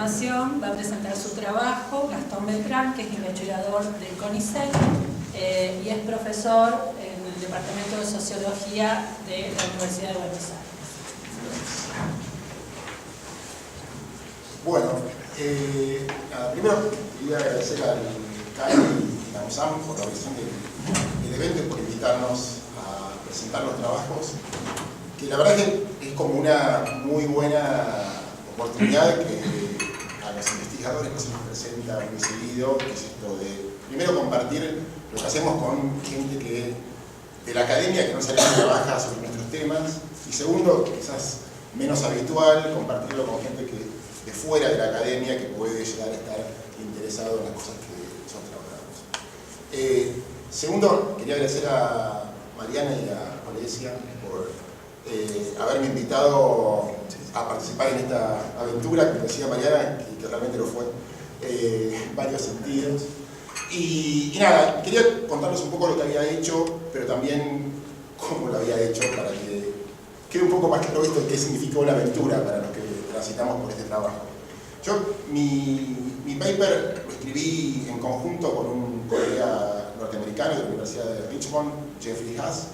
continuación va a presentar su trabajo Gastón Beltrán, que es investigador del CONICET y es profesor en el Departamento de Sociología de la Universidad de Buenos Aires. Bueno, primero quería agradecer al CAI y a USAM por la organización del evento y por invitarnos a presentar los trabajos, que la verdad que es como una muy buena oportunidad que a los investigadores no se nos presenta muy seguido, que es esto de, primero, compartir lo que hacemos con gente que de la academia que no necesariamente trabaja sobre nuestros temas, y segundo, quizás menos habitual, compartirlo con gente que de fuera de la academia que puede llegar a estar interesado en las cosas que nosotros trabajamos. Segundo, quería agradecer a Mariana y a Olesia por haberme invitado a participar en esta aventura, como decía Mariana, que realmente lo fue en varios sentidos. Y nada, quería contarles un poco lo que había hecho, pero también cómo lo había hecho, para que quede un poco más claro esto de qué significa una aventura para los que transitamos por este trabajo. Yo mi paper lo escribí en conjunto con un colega norteamericano de la Universidad de Richmond, Jeffrey Haas.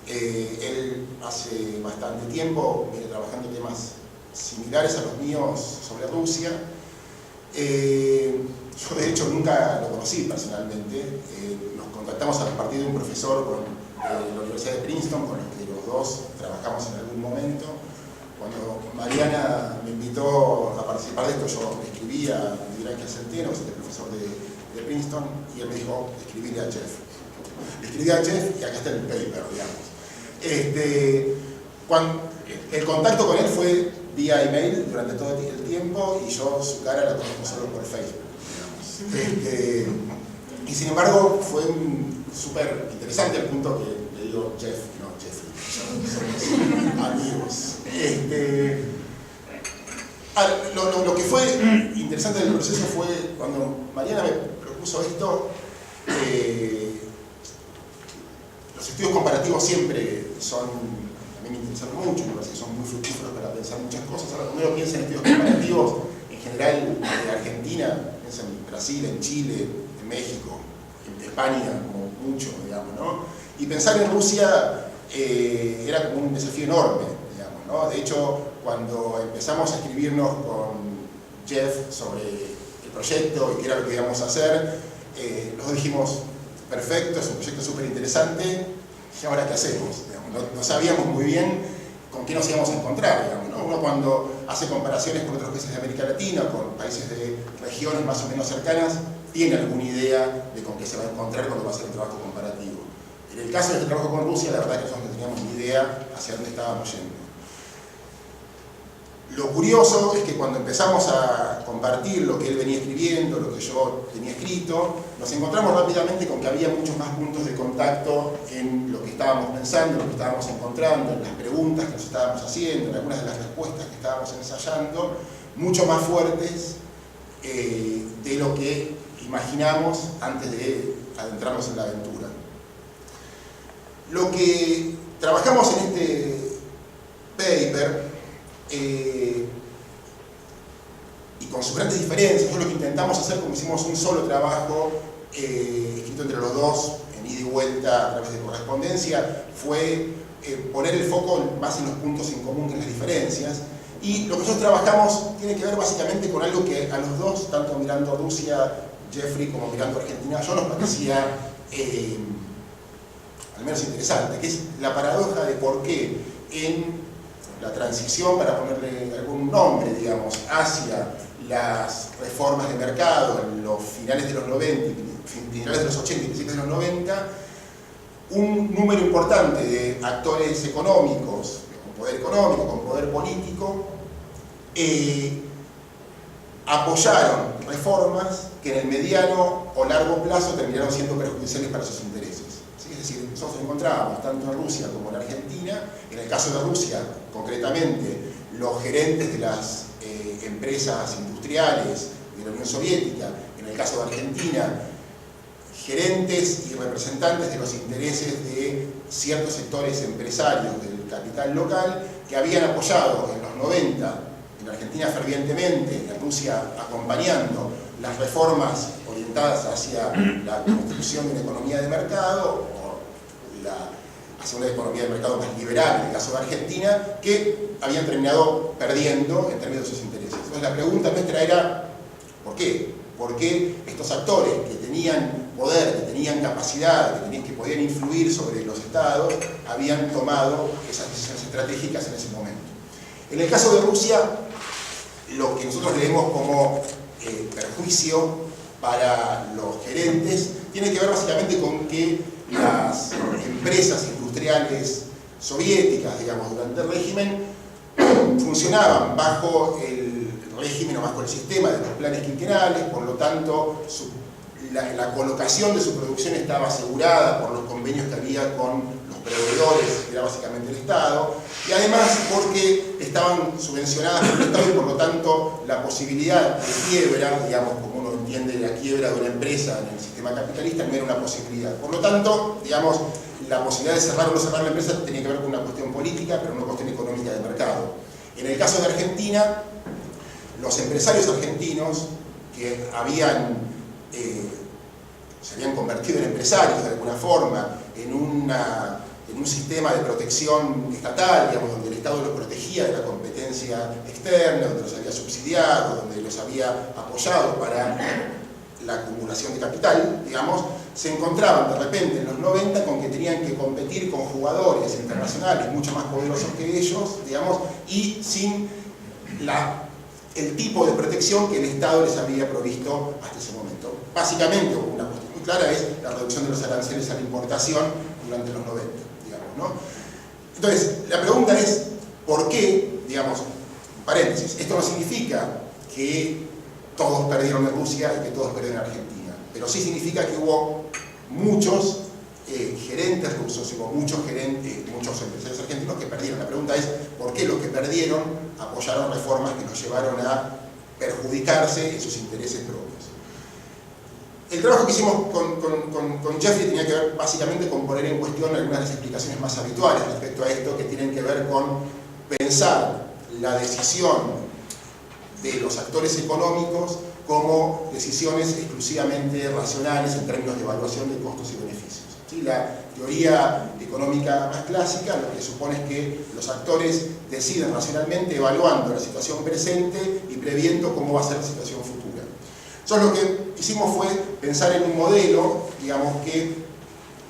Él hace bastante tiempo viene trabajando temas similares a los míos sobre Rusia. Yo de hecho nunca lo conocí personalmente. Nos contactamos a partir de un profesor con la Universidad de Princeton, con el que los dos trabajamos en algún momento. Cuando Mariana me invitó a participar de esto, yo le escribí a Miguel Ángel Centeno, que es el profesor de Princeton, y él me dijo, escribirle a Jeff. Le escribí a Jeff y acá está el paper, digamos. El contacto con él fue vía email durante todo el tiempo, y yo su cara la conozco solo por Facebook, digamos. Y sin embargo fue súper interesante al punto que le digo Jeff, no Jeffrey, somos amigos. Lo que fue interesante del proceso fue cuando Mariana me propuso esto. Los estudios comparativos siempre son, a mí me interesan mucho, me parece que son muy fructíferos para pensar muchas cosas. Ahora, cuando uno piensa en estudios comparativos, en general en Argentina, piensa en Brasil, en Chile, en México, en España, como mucho, digamos, ¿no? Y pensar en Rusia era como un desafío enorme, digamos, ¿no? De hecho, cuando empezamos a escribirnos con Jeff sobre el proyecto y qué era lo que íbamos a hacer, los dos dijimos, perfecto, es un proyecto súper interesante, ¿y ahora qué hacemos? Digamos, no sabíamos muy bien con qué nos íbamos a encontrar, digamos, ¿no? Uno cuando hace comparaciones con otros países de América Latina, con países de regiones más o menos cercanas, tiene alguna idea de con qué se va a encontrar cuando va a hacer un trabajo comparativo. En el caso de este trabajo con Rusia, la verdad es que nosotros no teníamos ni idea hacia dónde estábamos yendo. Lo curioso es que cuando empezamos a compartir lo que él venía escribiendo, lo que yo tenía escrito, nos encontramos rápidamente con que había muchos más puntos de contacto en lo que estábamos pensando, en lo que estábamos encontrando, en las preguntas que nos estábamos haciendo, en algunas de las respuestas que estábamos ensayando, mucho más fuertes de lo que imaginamos antes de adentrarnos en la aventura. Lo que trabajamos en este paper, y con sus grandes diferencias, lo que intentamos hacer, como hicimos un solo trabajo escrito entre los dos, en ida y vuelta a través de correspondencia, fue poner el foco más en los puntos en común que en las diferencias. Y lo que nosotros trabajamos tiene que ver básicamente con algo que a los dos, tanto mirando a Rusia, Jeffrey, como mirando a Argentina, yo nos parecía al menos interesante, que es la paradoja de por qué en la transición, para ponerle algún nombre, digamos, hacia las reformas de mercado en los finales de los 90, finales de los 80 y principios de los 90, un número importante de actores económicos, con poder económico, con poder político, apoyaron reformas que en el mediano o largo plazo terminaron siendo perjudiciales para sus intereses. ¿Sí? Es decir, nosotros encontrábamos tanto en Rusia como en Argentina, en el caso de Rusia, concretamente, los gerentes de las empresas industriales de la Unión Soviética, en el caso de Argentina, gerentes y representantes de los intereses de ciertos sectores empresarios del capital local que habían apoyado en los 90 en Argentina fervientemente, en Rusia acompañando las reformas orientadas hacia la construcción de una economía de mercado, o hacia una economía de mercado más liberal, en el caso de Argentina, que habían terminado perdiendo en términos de sus intereses. Entonces la pregunta nuestra era, ¿por qué? ¿Por qué estos actores que tenían poder, que tenían capacidad, que podían influir sobre los estados, habían tomado esas decisiones estratégicas en ese momento? En el caso de Rusia, lo que nosotros leemos como perjuicio para los gerentes tiene que ver básicamente con que las empresas industriales soviéticas, digamos, durante el régimen, funcionaban bajo el régimen o bajo el sistema de los planes quinquenales, por lo tanto la colocación de su producción estaba asegurada por los convenios que había con los proveedores, que era básicamente el Estado, y además porque estaban subvencionadas por el Estado y por lo tanto la posibilidad de quiebra, digamos, como uno entiende la quiebra de una empresa en el sistema capitalista, no era una posibilidad. Por lo tanto, digamos, la posibilidad de cerrar o no cerrar la empresa tenía que ver con una cuestión política, pero no una cuestión económica de mercado. En el caso de Argentina, los empresarios argentinos que se habían convertido en empresarios de alguna forma, en un sistema de protección estatal, digamos, donde el Estado los protegía de la competencia externa, donde los había subsidiado, donde los había apoyado para la acumulación de capital, digamos, se encontraban de repente en los 90 con que tenían que competir con jugadores internacionales mucho más poderosos que ellos, digamos, y sin el tipo de protección que el Estado les había provisto hasta ese momento. Básicamente, una cuestión muy clara es la reducción de los aranceles a la importación durante los 90, digamos, ¿no? Entonces, la pregunta es, ¿por qué, digamos, paréntesis, esto no significa que todos perdieron en Rusia y que todos perdieron en Argentina, pero sí significa que hubo muchos gerentes rusos, hubo muchos empresarios argentinos que perdieron. La pregunta es, ¿por qué los que perdieron apoyaron reformas que los llevaron a perjudicarse en sus intereses propios? El trabajo que hicimos con Jeffrey tenía que ver básicamente con poner en cuestión algunas de las explicaciones más habituales respecto a esto, que tienen que ver con pensar la decisión de los actores económicos como decisiones exclusivamente racionales en términos de evaluación de costos y beneficios. ¿Sí? La teoría económica más clásica lo que supone es que los actores deciden racionalmente evaluando la situación presente y previendo cómo va a ser la situación futura. Entonces lo que hicimos fue pensar en un modelo, digamos, que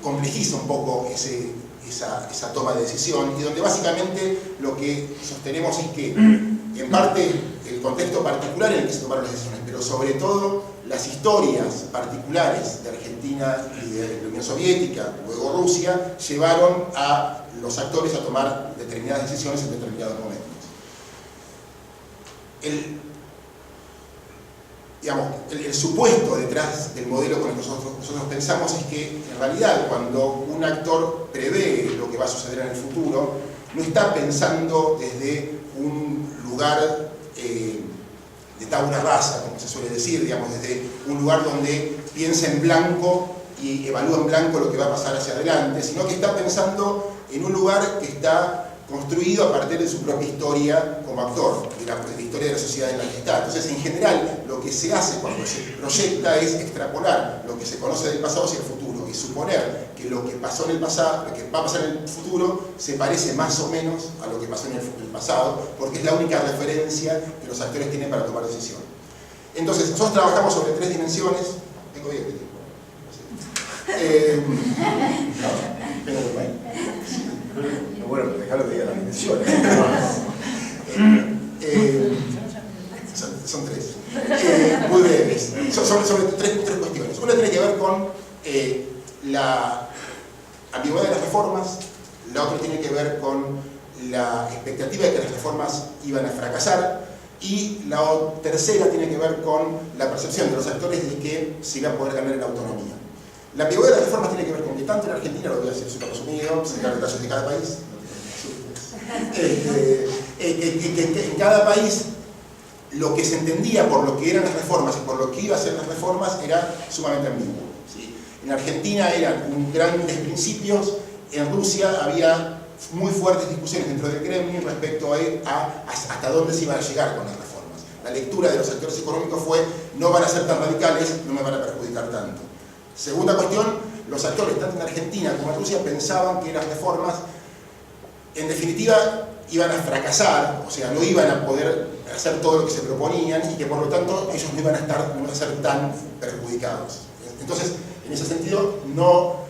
complejiza un poco esa toma de decisión, y donde básicamente lo que sostenemos es que, en parte, el contexto particular en el que se tomaron las decisiones, pero sobre todo las historias particulares de Argentina y de la Unión Soviética, luego Rusia, llevaron a los actores a tomar determinadas decisiones en determinados momentos. El supuesto detrás del modelo con el que nosotros pensamos es que, en realidad, cuando un actor prevé lo que va a suceder en el futuro, no está pensando desde un lugar de tabula rasa, como se suele decir, digamos, desde un lugar donde piensa en blanco y evalúa en blanco lo que va a pasar hacia adelante, sino que está pensando en un lugar que está construido a partir de su propia historia como actor, de la historia de la sociedad en la que está. Entonces, en general, lo que se hace cuando se proyecta es extrapolar lo que se conoce del pasado hacia el futuro y suponer que lo que pasó en el pasado, lo que va a pasar en el futuro, se parece más o menos a lo que pasó en el pasado, porque es la única referencia que los actores tienen para tomar decisión. Entonces, nosotros trabajamos sobre 3 dimensiones. Tengo bien de tiempo. Bueno, dejarlo de diga las dimensiones. Son 3. Muy breves. Son 3 cuestiones. Una tiene que ver con la ambigüedad de las reformas, la otra tiene que ver con la expectativa de que las reformas iban a fracasar, y la tercera tiene que ver con la percepción de los actores de que se iba a poder ganar en la autonomía. La ambigüedad de las reformas tiene que ver con que tanto en Argentina, lo voy a decir súper resumido, sin dar detalles de cada país, que en cada país lo que se entendía por lo que eran las reformas y por lo que iba a ser las reformas era sumamente ambiguo, ¿sí? En Argentina eran grandes principios, en Rusia había muy fuertes discusiones dentro del Kremlin respecto a hasta dónde se iban a llegar con las reformas. La lectura de los actores económicos fue: no van a ser tan radicales, no me van a perjudicar tanto. Segunda cuestión, los actores, tanto en Argentina como en Rusia, pensaban que las reformas, en definitiva, iban a fracasar, o sea, no iban a poder hacer todo lo que se proponían y que por lo tanto ellos no iban a ser tan perjudicados. Entonces, en ese sentido, no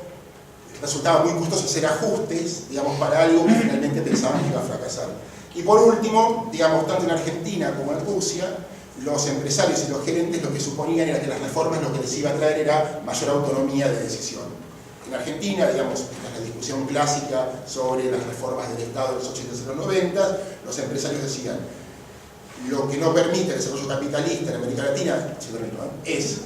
resultaba muy costoso hacer ajustes, digamos, para algo que finalmente pensaban que iba a fracasar. Y por último, digamos, tanto en Argentina como en Rusia, los empresarios y los gerentes lo que suponían era que las reformas lo que les iba a traer era mayor autonomía de decisión. En Argentina, digamos, en la discusión clásica sobre las reformas del Estado de los 80s y los 90s, los empresarios decían: lo que no permite el desarrollo capitalista en América Latina es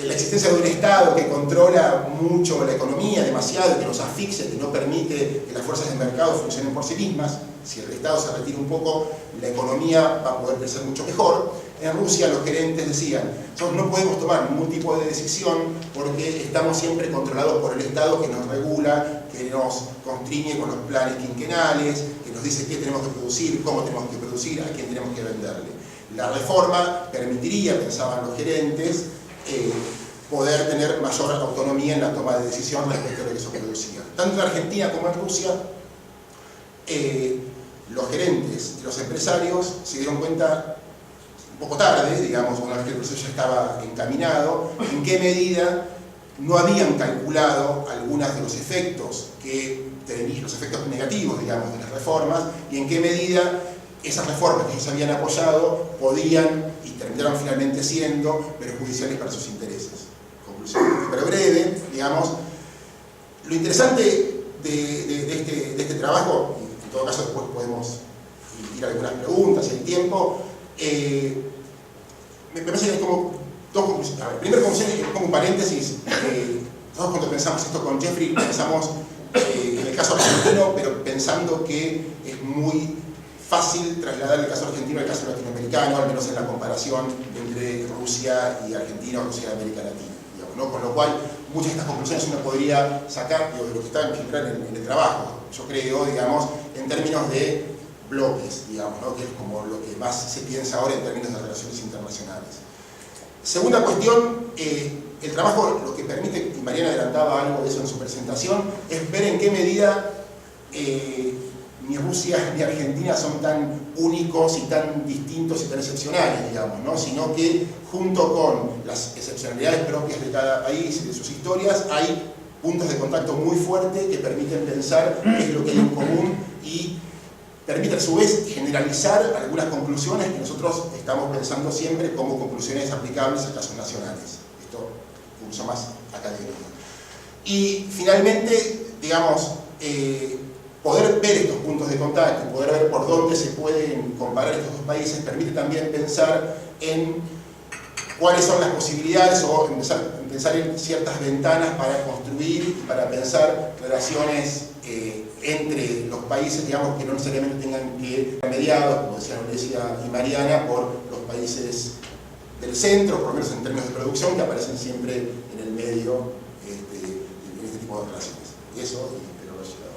la existencia de un Estado que controla mucho la economía, demasiado, que nos asfixia, que no permite que las fuerzas del mercado funcionen por sí mismas. Si el Estado se retira un poco, la economía va a poder crecer mucho mejor. En Rusia los gerentes decían: nosotros no podemos tomar ningún tipo de decisión porque estamos siempre controlados por el Estado, que nos regula, que nos constriñe con los planes quinquenales, que nos dice qué tenemos que producir, cómo tenemos que producir, a quién tenemos que venderle. La reforma permitiría, pensaban los gerentes, poder tener mayor autonomía en la toma de decisión respecto a lo que se producía. Tanto en Argentina como en Rusia, los gerentes y los empresarios se dieron cuenta un poco tarde, digamos, una vez que el proceso ya estaba encaminado, en qué medida no habían calculado algunos de los efectos los efectos negativos, digamos, de las reformas, y en qué medida esas reformas que ellos habían apoyado podían y terminaron finalmente siendo perjudiciales para sus intereses. Conclusión pero breve, digamos. Lo interesante de este trabajo, y en todo caso después podemos ir a algunas preguntas si hay tiempo, me parece que hay como dos conclusiones. A ver, primero, como un paréntesis, nosotros cuando pensamos esto con Jeffrey, pensamos en el caso argentino, pero pensando que es muy fácil trasladar el caso argentino al caso latinoamericano, al menos en la comparación entre Rusia y Argentina o Rusia y América Latina, digamos, ¿no? Con lo cual, muchas de estas conclusiones uno podría sacar de lo que está en general en el trabajo, yo creo, digamos, en términos de bloques, digamos, ¿no? Que es como lo que más se piensa ahora en términos de relaciones internacionales. Segunda cuestión, el trabajo lo que permite, y Mariana adelantaba algo de eso en su presentación, es ver en qué medida ni Rusia ni Argentina son tan únicos y tan distintos y tan excepcionales, digamos, ¿no? Sino que junto con las excepcionalidades propias de cada país y de sus historias, hay puntos de contacto muy fuertes que permiten pensar qué es lo que hay en común y permite a su vez generalizar algunas conclusiones que nosotros estamos pensando siempre como conclusiones aplicables a casos nacionales. Esto usa más académico. Y finalmente, digamos, poder ver estos puntos de contacto y poder ver por dónde se pueden comparar estos dos países permite también pensar en cuáles son las posibilidades o pensar en ciertas ventanas para construir y para pensar relaciones entre los países, digamos, que no necesariamente tengan que ser mediados, como decían Olesia y Mariana, por los países del centro, por lo menos en términos de producción, que aparecen siempre en el medio en este tipo de relaciones. Y eso, y espero haber llegado.